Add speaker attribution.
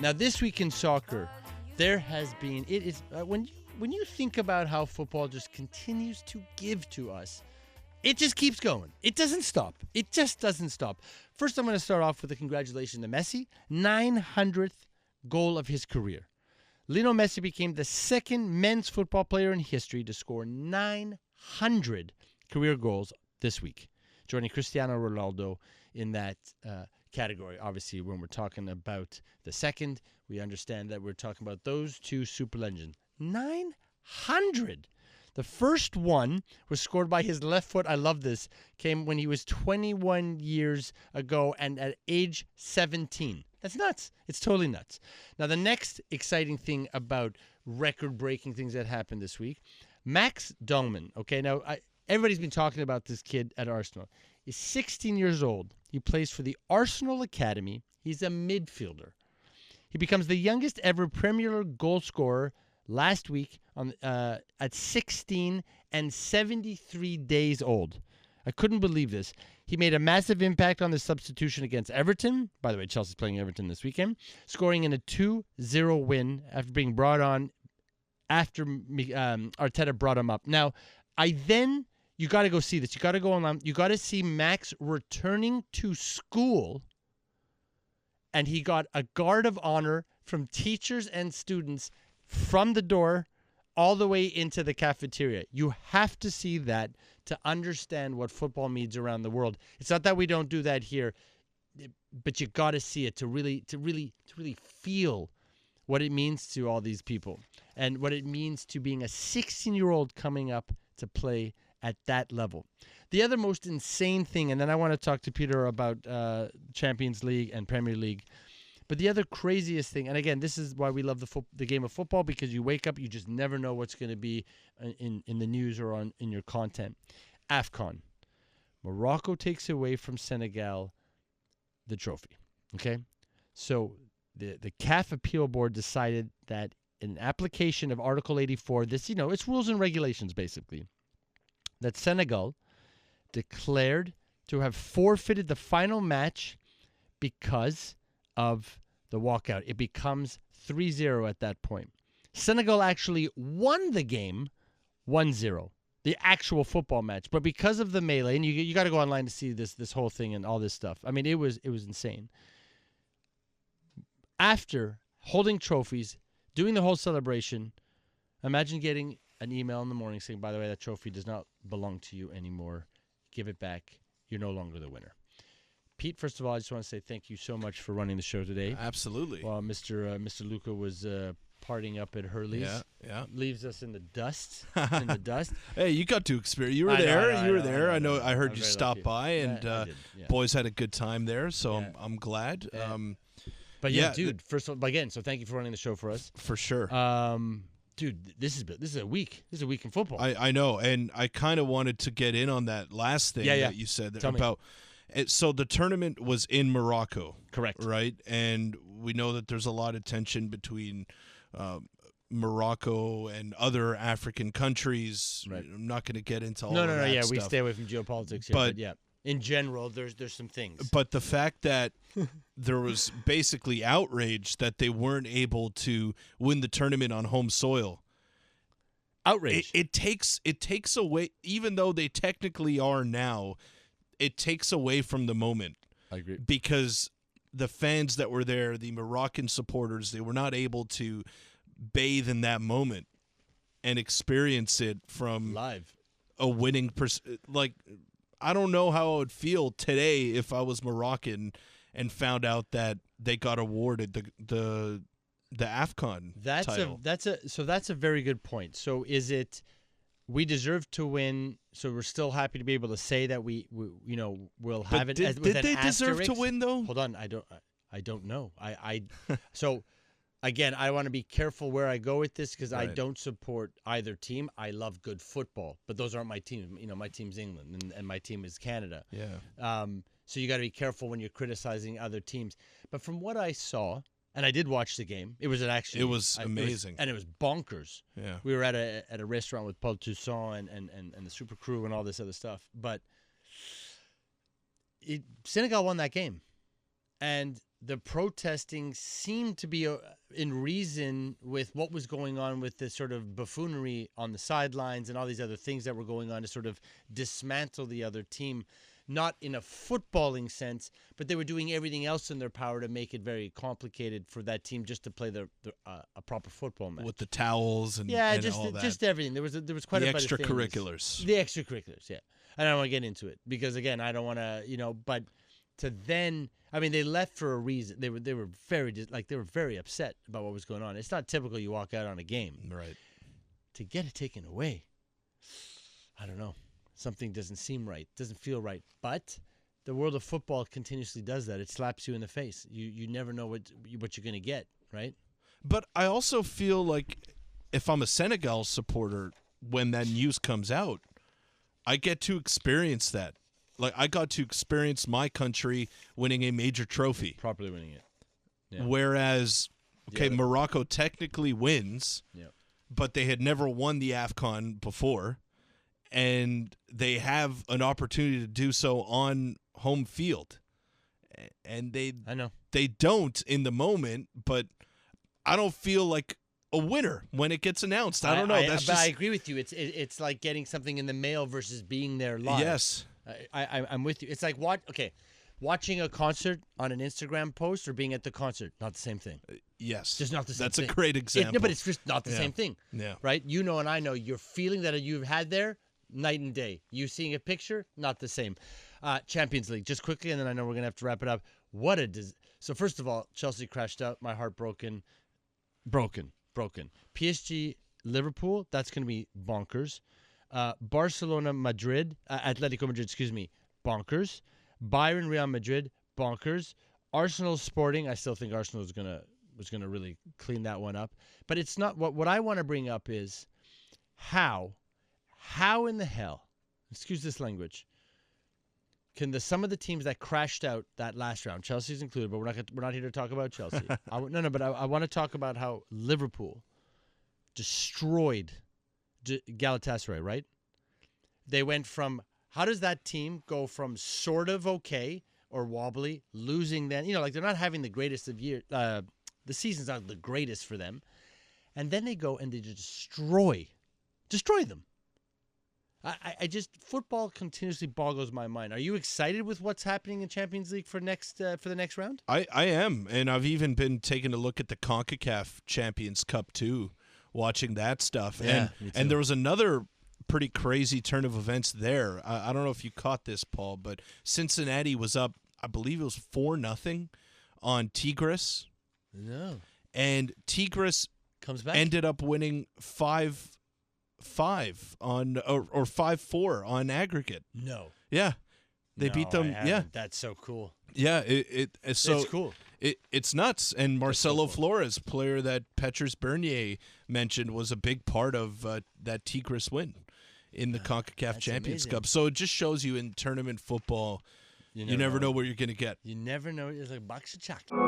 Speaker 1: Now, this week in soccer, there has been, it is, when you think about how football just continues to give to us, it just keeps going. It doesn't stop. It just doesn't stop. First, I'm going to start off with a congratulations to Messi, 900th goal of his career. Lionel Messi became the second men's football player in history to score 900 career goals this week, joining Cristiano Ronaldo in that category. Obviously, when we're talking about the second, we understand that we're talking about those two super legends. 900! The first one was scored by his left foot. I love this. Came when he was 21 years ago and at age 17. That's nuts. It's totally nuts. Now, the next exciting thing about record-breaking things that happened this week, Max Doman. Okay, now, everybody's been talking about this kid at Arsenal. He's 16 years old. He plays for the Arsenal Academy. He's a midfielder. He becomes the youngest ever Premier League goal scorer last week at 16 and 73 days old. I couldn't believe this. He made a massive impact on the substitution against Everton. By the way, Chelsea's playing Everton this weekend, scoring in a 2-0 win after being brought on after Arteta brought him up. Now, you got to go see this. You got to go online. You got to see Max returning to school, and he got a guard of honor from teachers and students from the door all the way into the cafeteria. You have to see that to understand what football means around the world. It's not that we don't do that here, but you got to see it to really feel what it means to all these people and what it means to being a 16-year-old coming up to play at that level. The other most insane thing, and then I want to talk to Peter about Champions League and Premier League, but the other craziest thing, and again, this is why we love the game of football, because you wake up, you just never know what's going to be in the news or in your content. AFCON. Morocco takes away from Senegal the trophy. Okay? So the CAF appeal board decided that in application of Article 84, this, it's rules and regulations basically, that Senegal declared to have forfeited the final match because of the walkout. It becomes 3-0 at that point. Senegal actually won the game 1-0, the actual football match. But because of the melee, and you got to go online to see this whole thing and all this stuff. I mean, it was insane. After holding trophies, doing the whole celebration, imagine getting an email in the morning saying, by the way, that trophy does not belong to you anymore. Give it back. You're no longer the winner. Pete, first of all, I just want to say thank you so much for running the show today.
Speaker 2: Absolutely.
Speaker 1: While Mr. Luca was partying up at Hurley's. Yeah. Leaves us in the dust.
Speaker 2: Hey, you got to experience. You were there. I know. I heard you stop by, and boys had a good time there. So I'm glad.
Speaker 1: But yeah, dude. First of all, again, so thank you for running the show for us.
Speaker 2: For sure.
Speaker 1: Dude, this is a week. This is a week in football.
Speaker 2: I know, and I kind of wanted to get in on that last thing that you said about. So the tournament was in Morocco,
Speaker 1: correct?
Speaker 2: Right, and we know that there's a lot of tension between Morocco and other African countries. Right. I'm not going to get into all.
Speaker 1: No. Yeah,
Speaker 2: stuff.
Speaker 1: We stay away from geopolitics here, but yeah, in general, there's some things.
Speaker 2: But the fact that there was basically outrage that they weren't able to win the tournament on home soil.
Speaker 1: Outrage.
Speaker 2: It takes away, even though they technically are now. It takes away from the moment.
Speaker 1: I agree.
Speaker 2: Because the fans that were there, the Moroccan supporters, they were not able to bathe in that moment and experience it from
Speaker 1: live.
Speaker 2: A winning I don't know how I would feel today if I was Moroccan and found out that they got awarded the AFCON title.
Speaker 1: That's a very good point. So is it we deserve to win, so we're still happy to be able to say that we'll have it.
Speaker 2: Did they deserve to win though?
Speaker 1: Hold on, I don't know. So again, I want to be careful where I go with this because I don't support either team. I love good football, but those aren't my teams. My team's England and my team is Canada.
Speaker 2: Yeah.
Speaker 1: So you got to be careful when you're criticizing other teams. But from what I saw, and I did watch the game. It was
Speaker 2: amazing.
Speaker 1: It was bonkers.
Speaker 2: Yeah.
Speaker 1: We were at a restaurant with Paul Toussaint and the Super Crew and all this other stuff. But Senegal won that game. And the protesting seemed to be in reason with what was going on with the sort of buffoonery on the sidelines and all these other things that were going on to sort of dismantle the other team, not in a footballing sense, but they were doing everything else in their power to make it very complicated for that team just to play a proper football match.
Speaker 2: With the towels and all that.
Speaker 1: Just everything. There was quite a bit of
Speaker 2: extracurriculars.
Speaker 1: The extracurriculars, yeah. I don't want to get into it because again, I don't want to, but to then, I mean, they left for a reason. They were very upset about what was going on. It's not typical you walk out on a game,
Speaker 2: right?
Speaker 1: To get it taken away, I don't know. Something doesn't seem right. Doesn't feel right. But the world of football continuously does that. It slaps you in the face. You never know what you're going to get, right?
Speaker 2: But I also feel like if I'm a Senegal supporter, when that news comes out, I get to experience that. Like, I got to experience my country winning a major trophy.
Speaker 1: Properly winning it. Yeah.
Speaker 2: Whereas, Morocco technically wins, but they had never won the AFCON before, and they have an opportunity to do so on home field. And they don't in the moment, but I don't feel like a winner when it gets announced. I don't know.
Speaker 1: I agree with you. It's like getting something in the mail versus being there live.
Speaker 2: Yes.
Speaker 1: I'm with you. It's like watching a concert on an Instagram post or being at the concert. Not the same thing.
Speaker 2: Yes.
Speaker 1: Just not the same thing.
Speaker 2: That's a great example.
Speaker 1: But it's just not the same thing.
Speaker 2: Yeah.
Speaker 1: Right? You know and I know your feeling that you've had there, night and day. You seeing a picture, not the same. Champions League, just quickly, and then I know we're going to have to wrap it up. So first of all, Chelsea crashed out. My heart broken. PSG, Liverpool, that's going to be bonkers. Barcelona, Madrid, Atletico Madrid, excuse me, bonkers. Bayern, Real Madrid, bonkers. Arsenal, Sporting, I still think Arsenal was gonna really clean that one up. But it's not what I want to bring up is how in the hell, excuse this language, can some of the teams that crashed out that last round, Chelsea's included, but we're not here to talk about Chelsea. But I want to talk about how Liverpool destroyed Galatasaray, right? They went from, how does that team go from sort of okay or wobbly, losing then, they're not having the greatest of years, the season's not the greatest for them, and then they go and they destroy them. Football continuously boggles my mind. Are you excited with what's happening in Champions League for the next round?
Speaker 2: I am, and I've even been taking a look at the CONCACAF Champions Cup too, watching that stuff.
Speaker 1: Yeah,
Speaker 2: and there was another pretty crazy turn of events there. I don't know if you caught this, Paul, but Cincinnati was up, I believe it was 4-0 on Tigres.
Speaker 1: No.
Speaker 2: And Tigres
Speaker 1: comes back,
Speaker 2: ended up winning 5-5 on or 5-4 on aggregate.
Speaker 1: No.
Speaker 2: Yeah. They beat them. Yeah.
Speaker 1: That's so cool.
Speaker 2: Yeah, it's
Speaker 1: cool.
Speaker 2: It's nuts. And Marcelo Flores, player that Petrus Bernier mentioned, was a big part of that Tigres win in the CONCACAF Champions Cup. So it just shows you in tournament football, you never know what you're going to get.
Speaker 1: You never know. It's like box of chocolate.